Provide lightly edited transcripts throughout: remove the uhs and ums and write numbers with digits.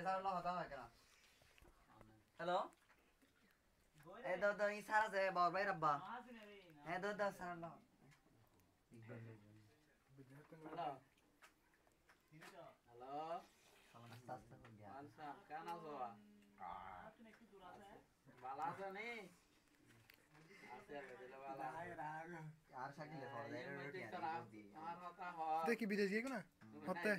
sir কথা হয় কেন হ্যালো এ দাদা ই স্যার আছে বাবার ভাই রাব্বা এ দাদা স্যার হ্যালো হ্যালো আস্তে আস্তে করে দিয়া আচ্ছা কেন আছো ভালো আছো নি আর শাকিলে ফর দেয় রুটি আমার কথা তুই কি বিদেশ গিয়ে না হতে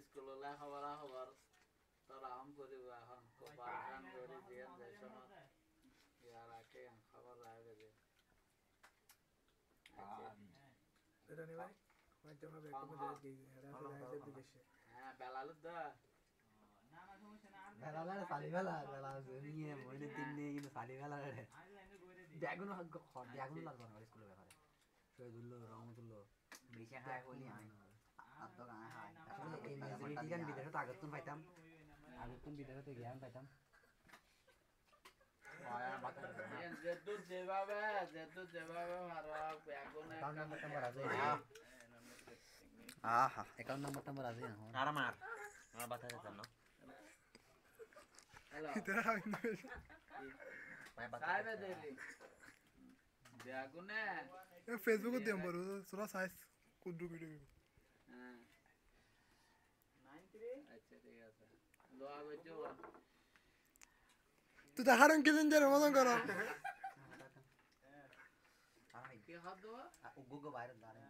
স্কুললে খবর খবর তোর আম করিব এখন কোপান করি দিয়ে যে সময় ইয়ার আগে খবর রাখবে যে এটা নে ভাই মানে তোমার ব্যাগ করে দিয়ে দিই এটা বিদেশে হ্যাঁ বেলালু দা বেলা সালিবেলা বেলা নিয়ে মইনে দিন নিয়ে কিন্তু সালিবেলা রে ব্যাগুন ব্যাগুন লাগবে না স্কুলে ব্যাপারে সে দুললো রং দুললো বেশি খায় হলি আই আত্ম গায় খায় আসলে এই মেজরিটি গান বিদেশে তো আগতুন পাইতাম আগতুন বিদেশে তো জ্ঞান পাইতাম যেভাবে ভালো ব্যাগুনে অ্যাকাউন্ট নাম্বার আছে আহা অ্যাকাউন্ট নাম্বার আছে এখন আর আমার বাতা যাচ্ছে না হ্যালো এটা আমি ভাই বাতা সাহেব দিলি ব্যাগুনে ফেসবুকে দিম বড় তোরা সাইজ কুদ্রু ভিডিও হ্যাঁ আচ্ছা ঠিক আছে দোয়া করছো তুই তো হারন কি দিন যারে মজা কর কি হাত দোয়া উগ্গো বাইরে দাঁড়ে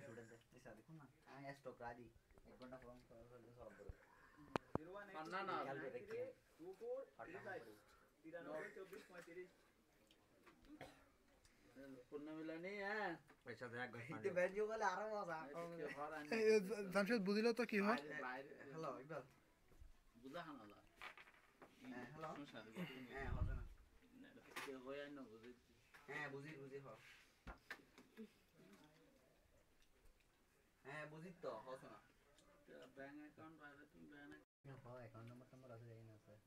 স্টুডেন্ট এসে দেখুন না আমি স্টক রাজি 1 ঘন্টা ফর্ম করে সলভ করে না না পূর্ণ মিলনি হ্যাঁ পয়সা দেয়া গই ইতে ভ্যালু বলে আরো মজা জামশেদ বুঝিল তো কি হয় হ্যালো ইকবাল বুঝা হানা দা হ্যালো সংসার হ্যাঁ হবে না কে হই না বুঝি হ্যাঁ বুঝি হ হ্যাঁ বুঝি তো হছ না ব্যাংক অ্যাকাউন্ট বাইরে তুমি ব্যাংক অ্যাকাউন্ট নাম্বার আছে জানি না স্যার